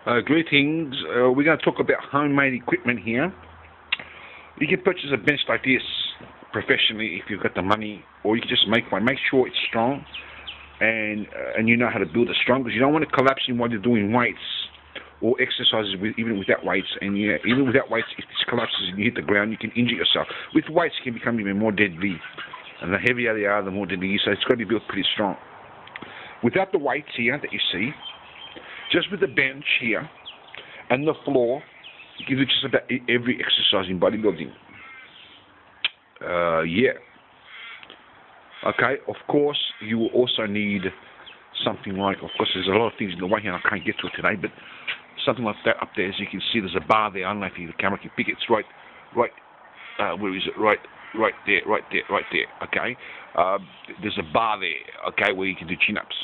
Greetings. We're going to talk about homemade equipment here. You can purchase a bench like this professionally if you've got the money, or you can just make one. Make sure it's strong, and you know how to build it strong, because you don't want to collapse in while you're doing weights or exercises even without weights. And even without weights, if this collapses and you hit the ground, you can injure yourself. With weights, it can become even more deadly, and the heavier they are, the more deadly. So it's got to be built pretty strong. Without the weights here that you see, just with the bench here and the floor, you can do just about every exercise in bodybuilding. Yeah. Okay, of course, you will also need something like, of course, there's a lot of things in the way here, I can't get to it today, but something like that up there. As you can see, there's a bar there. I don't know if the camera can pick it. It's right, where is it? Right there, okay? There's a bar there, okay, where you can do chin-ups.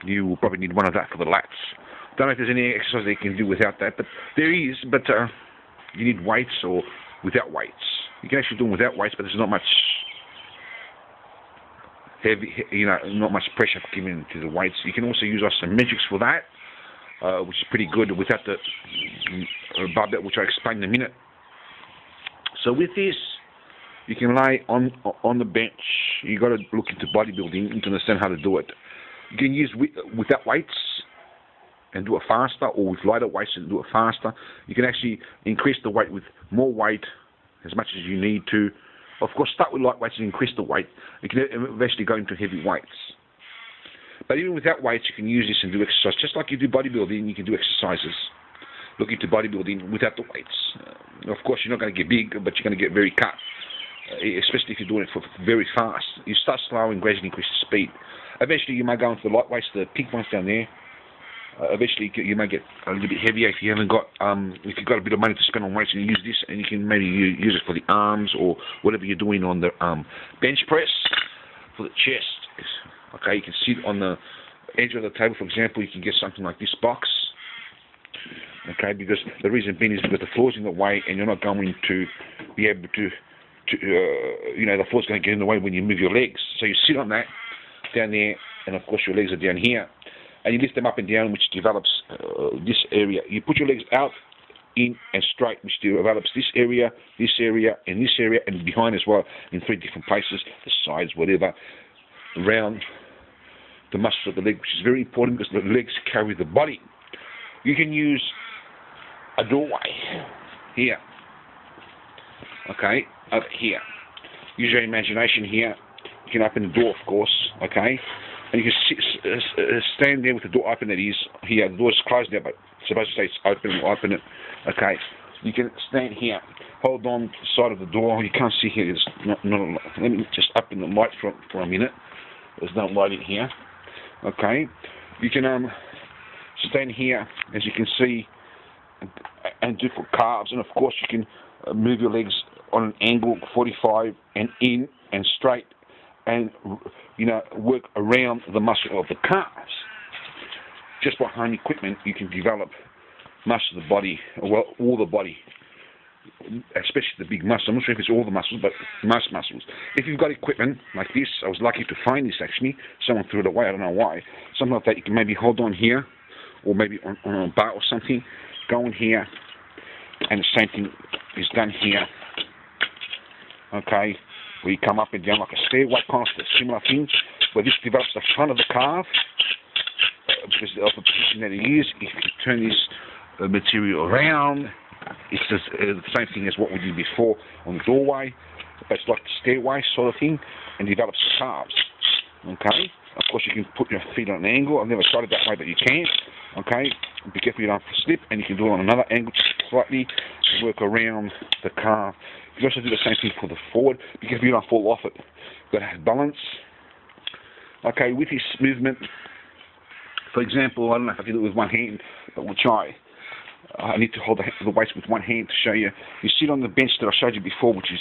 You will probably need one of that for the lats. Don't know if there's any exercise that you can do without that, but there is, but you need weights or without weights. You can actually do them without weights, but there's not much not much pressure given to the weights. You can also use isometrics for that, which is pretty good without the barbell, which I'll explain in a minute. So with this, you can lay on the bench. You got to look into bodybuilding to understand how to do it. You can use without weights and do it faster, or with lighter weights and do it faster. You can actually increase the weight with more weight as much as you need to. Of course, start with light weights and increase the weight. You can eventually go into heavy weights. But even without weights, you can use this and do exercise. Just like you do bodybuilding, you can do exercises. Look into bodybuilding without the weights. Of course, you're not going to get big, but you're going to get very cut, especially if you're doing it for very fast. You start slow and gradually increase the speed. Eventually, you may go into the light weights, the pink ones down there. Eventually, you may get a little bit heavier if you haven't got, if you've got a bit of money to spend on weights, and you use this, and you can maybe use it for the arms or whatever you're doing on the bench press for the chest. Okay, you can sit on the edge of the table, for example. You can get something like this box. Okay, because the reason being is because the floor's in the way, and you're not going to be able to the floor's going to get in the way when you move your legs. So you sit on that down there, and of course your legs are down here. And you lift them up and down, which develops this area. You put your legs out, in, and straight, which develops this area, and this area, and behind as well, in 3 different places, the sides, whatever, around the muscles of the leg, which is very important because the legs carry the body. You can use a doorway here, okay, over here. Use your imagination here. You can open the door, of course, okay. And you can stand there with the door open. That is here. The door's closed now, but it's supposed to say it's open. We'll open it. Okay. You can stand here. Hold on to the side of the door. You can't see here. Let me just open the light for a minute. There's no light in here. Okay. You can stand here, as you can see, and do for calves. And of course, you can move your legs on an angle 45 and in and straight, and work around the muscle of the calves. Just by home equipment, you can develop muscle of the body, well, all the body, especially the big muscles. I'm not sure if it's all the muscles, but most muscles. If you've got equipment like this, I was lucky to find this actually. Someone threw it away, I don't know why. Something like that, you can maybe hold on here, or maybe on a bar or something. Go in here, and the same thing is done here. Okay. Where you come up and down like a stairway, kind of similar thing, where this develops the front of the calf, because of the position that it is. If you turn this material around, it's just, the same thing as what we did before on the doorway, but it's like the stairway sort of thing, and develops the calves. Okay? Of course, you can put your feet on an angle. I've never tried it that way, but you can. Okay? Be careful you don't slip, and you can do it on another angle, just slightly, and work around the calf. You can also do the same thing for the forward. Be careful you don't fall off it. You've got to have balance. Okay, with this movement, for example, I don't know if I can do it with one hand, but we'll try. I need to hold the weights with one hand to show you. You sit on the bench that I showed you before, which is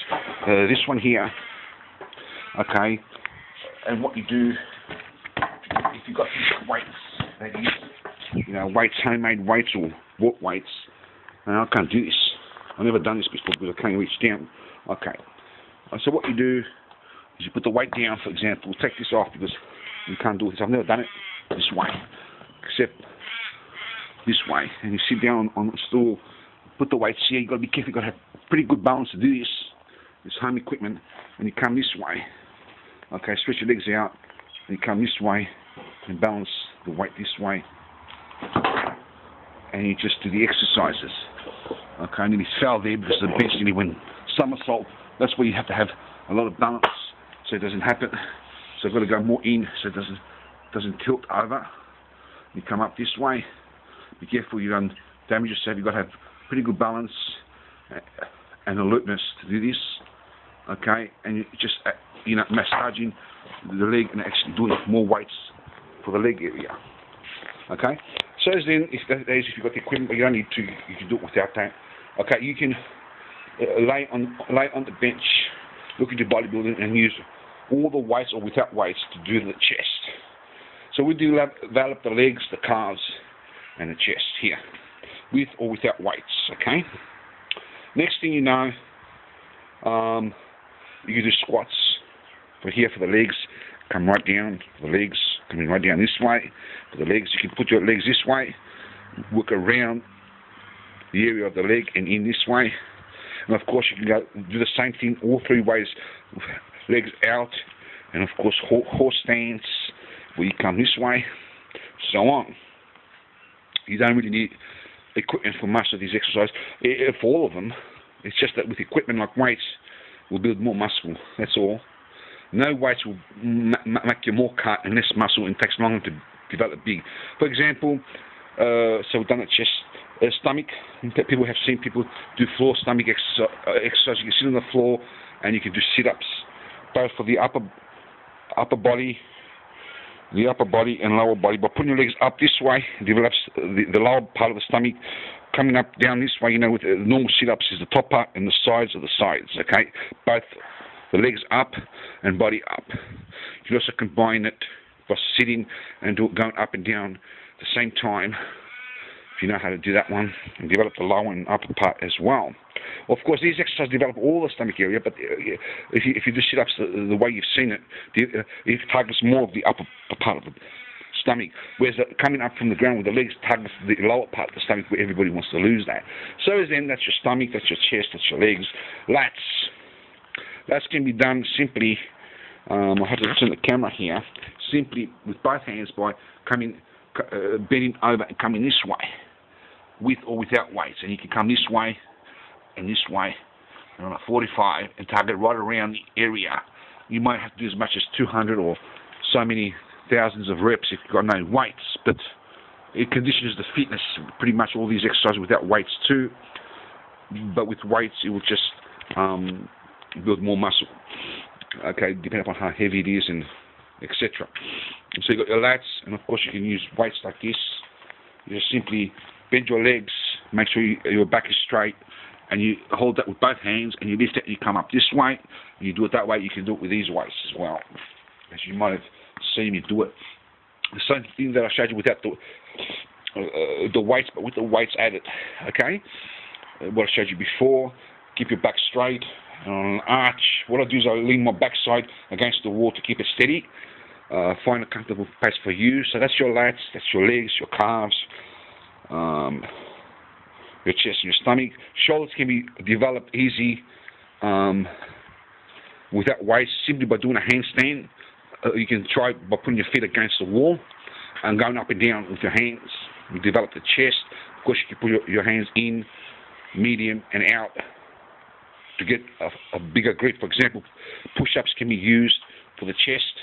this one here. Okay, and what you do, if you've got these weights, that is, weights, homemade weights or bought weights. I can't do this. I've never done this before because I can't reach down. Okay. So what you do is you put the weight down, for example. Take this off because you can't do this. I've never done it this way. Except this way, and you sit down on the stool, put the weights here. You've got to be careful. You've got to have pretty good balance to do this. This home equipment, and you come this way. Okay, stretch your legs out, and you come this way, and balance the weight this way, and you just do the exercises. Okay, and then you fell there because the bench nearly went somersault. That's where you have to have a lot of balance so it doesn't happen. So I've got to go more in so it doesn't tilt over. You come up this way. Be careful you don't damage yourself. You've got to have pretty good balance and alertness to do this. Okay, and you just massaging the leg and actually doing more weights for the leg area. Okay, so then if you've got the equipment, but you don't need to, you can do it without that. Okay, you can lay on the bench, look at your bodybuilding, and use all the weights or without weights to do the chest. So we do develop the legs, the calves, and the chest here, with or without weights. Okay. Next thing you know, you can do squats. For here for the legs, come right down. For the legs, coming right down this way. For the legs, you can put your legs this way, work around the area of the leg and in this way. And of course, you can go do the same thing all three ways. Legs out, and of course horse stance, where you come this way, so on. You don't really need equipment for most of these exercises. For all of them, it's just that with equipment like weights, we'll build more muscle. That's all. No weights will make you more cut and less muscle, and takes longer to develop big. For example, so we've done a chest, stomach. People have seen people do floor stomach exercise. You can sit on the floor and you can do sit-ups, both for the upper body and lower body. By putting your legs up this way, it develops the lower part of the stomach. Coming up down this way, with normal sit-ups is the top part and the sides of the sides. Okay, both the legs up and body up. You can also combine it by sitting and going up and down at the same time, if you know how to do that one, and develop the lower and upper part as well. Of course, these exercises develop all the stomach area, but if you do sit-ups the way you've seen it, it targets more of the upper part of the stomach, whereas coming up from the ground with the legs targets the lower part of the stomach, where everybody wants to lose that. So then that's your stomach, that's your chest, that's your legs. Lats can be done simply, I have to turn the camera here, simply with both hands by bending over and coming this way, with or without weights. And you can come this way and this way, and on a 45, and target right around the area. You might have to do as much as 200 or so many thousands of reps if you've got no weights, but it conditions the fitness. Pretty much all these exercises without weights too, but with weights it will just build more muscle. Okay, depending upon how heavy it is and etc. So you've got your lats, and of course you can use weights like this. You just simply bend your legs, make sure your back is straight, and you hold that with both hands, and you lift it and you come up this way. And you do it that way. You can do it with these weights as well, as you might have seen me do it. The same thing that I showed you without the weights, but with the weights added. Okay, what I showed you before. Keep your back straight. And on an arch, what I do is I lean my backside against the wall to keep it steady. Find a comfortable place for you. So that's your lats, that's your legs, your calves, your chest and your stomach. Shoulders can be developed easy without weights, simply by doing a handstand. You can try by putting your feet against the wall and going up and down with your hands. You develop the chest. Of course, you can put your hands in, medium, and out to get a bigger grip. For example, push-ups can be used for the chest,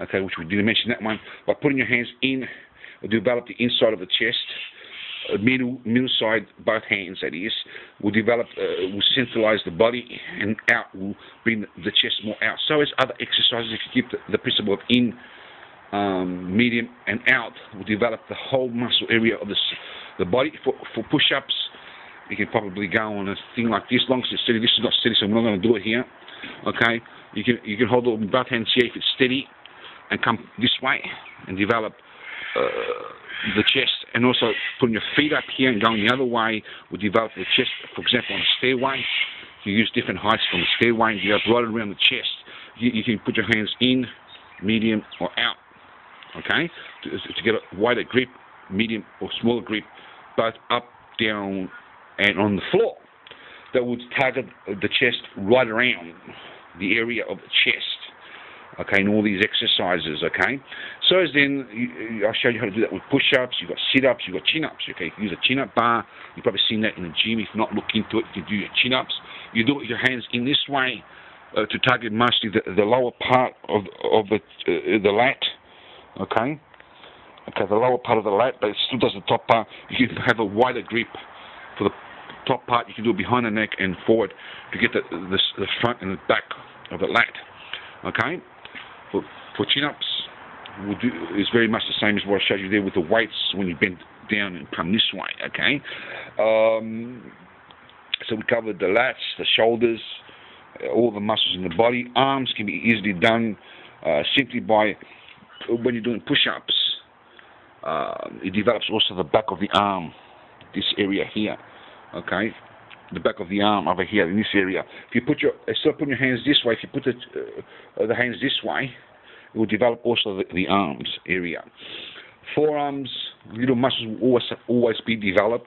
okay, which we didn't mention that one. By putting your hands in, develop the inside of the chest, middle side, both hands that is, will develop, will centralize the body, and out will bring the chest more out. So as other exercises, if you keep the principle of in, medium, and out, will develop the whole muscle area of the body. For push-ups, you can probably go on a thing like this, long as it's steady. This is not steady, so I'm not going to do it here. Okay, you can hold it with both hands here if it's steady, and come this way and develop the chest, and also putting your feet up here and going the other way will develop the chest. For example, on a stairway, you use different heights from the stairway and you have right around the chest. You can put your hands in, medium, or out. Okay, to get a wider grip medium or smaller grip, both up, down and on the floor. That would target the chest right around the area of the chest. Okay, and all these exercises, okay? So as then, I'll show you how to do that with push-ups, you've got sit-ups, you've got chin-ups, okay? You can use a chin-up bar, you've probably seen that in the gym. If not, look into it, you can do your chin-ups. You do it with your hands in this way to target mostly the lower part of the lat, okay? Okay, the lower part of the lat, but it still does the top part. You can have a wider grip for the top part. You can do it behind the neck and forward to get the front and the back of the lat, okay? For chin-ups, is very much the same as what I showed you there with the weights when you bend down and come this way, okay? So we covered the lats, the shoulders, all the muscles in the body. Arms can be easily done simply by, when you're doing push-ups, it develops also the back of the arm, this area here, okay? The back of the arm over here in this area. If you put instead of putting your hands this way, if you put the hands this way, it will develop also the arms area. Forearms, little muscles will always be developed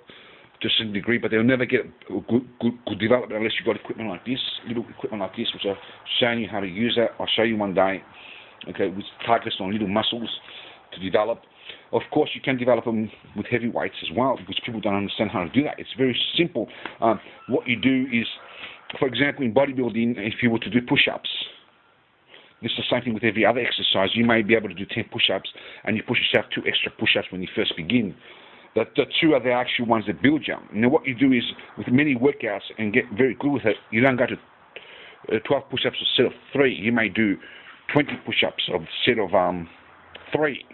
to a certain degree, but they'll never get good development unless you've got equipment like this, little equipment like this, which I've shown you how to use that. I'll show you one day, okay, which targets on little muscles to develop. Of course, you can develop them with heavy weights as well, because people don't understand how to do that. It's very simple. What you do is, for example, in bodybuilding, if you were to do push-ups, this is the same thing with every other exercise. You may be able to do 10 push-ups, and you push yourself 2 extra push-ups when you first begin. The 2 are the actual ones that build you. Now, what you do is, with many workouts and get very good with it, you don't go to 12 push-ups instead of 3. You may do 20 push-ups of a set of 3.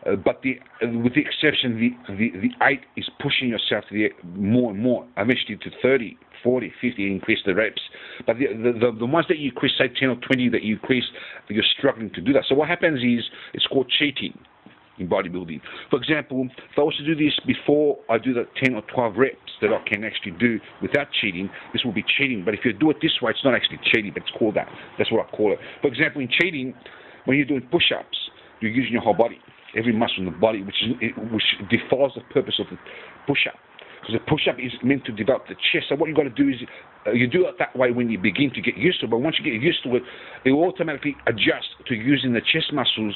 But with the exception, the 8 is pushing yourself to more and more, eventually to 30, 40, 50, increase the reps. But the ones that you increase, say 10 or 20 that you increase, you're struggling to do that. So what happens is, it's called cheating in bodybuilding. For example, if I was to do this before I do the 10 or 12 reps that I can actually do without cheating, this will be cheating. But if you do it this way, it's not actually cheating, but it's called that. That's what I call it. For example, in cheating, when you're doing push-ups, you're using your whole body. Every muscle in the body, which defies the purpose of the push-up. Because the push-up is meant to develop the chest. So what you've got to do is, you do it that way when you begin to get used to it, but once you get used to it, it will automatically adjust to using the chest muscles.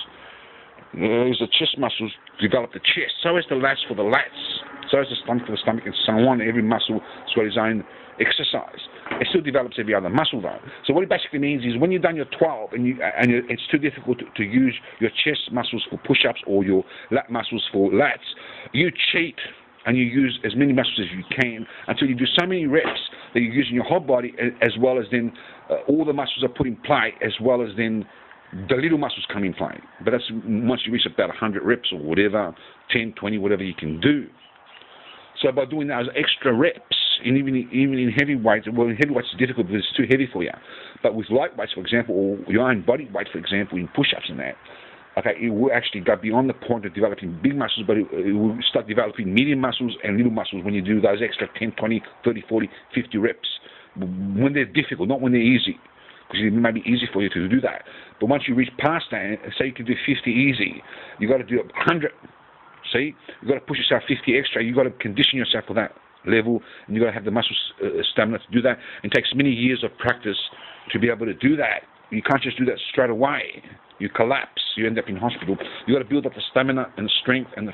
As the chest muscles develop the chest, so as the lats for the lats, so as the stomach for the stomach, and so on. Every muscle has got its own exercise. It still develops every other muscle though. So what it basically means is, when you've done your 12 and it's too difficult to use your chest muscles for push-ups or your lat muscles for lats, you cheat and you use as many muscles as you can until you do so many reps that you're using your whole body, as well as then all the muscles are put in play, as well as then the little muscles come in play. But that's once you reach about 100 reps or whatever, 10, 20, whatever you can do. So by doing those extra reps, and even in heavy weights, well, in heavy weights it's difficult because it's too heavy for you. But with light weights, for example, or your own body weight, for example, in push-ups and that, okay, it will actually go beyond the point of developing big muscles, but it will start developing medium muscles and little muscles when you do those extra 10, 20, 30, 40, 50 reps. When they're difficult, not when they're easy. Because it may be easy for you to do that. But once you reach past that, say you can do 50 easy, you've got to do 100. See? You've got to push yourself 50 extra. You've got to condition yourself for that level, and you've got to have the muscle stamina to do that. It takes many years of practice to be able to do that. You can't just do that straight away. You collapse. You end up in hospital. You've got to build up the stamina and the strength and the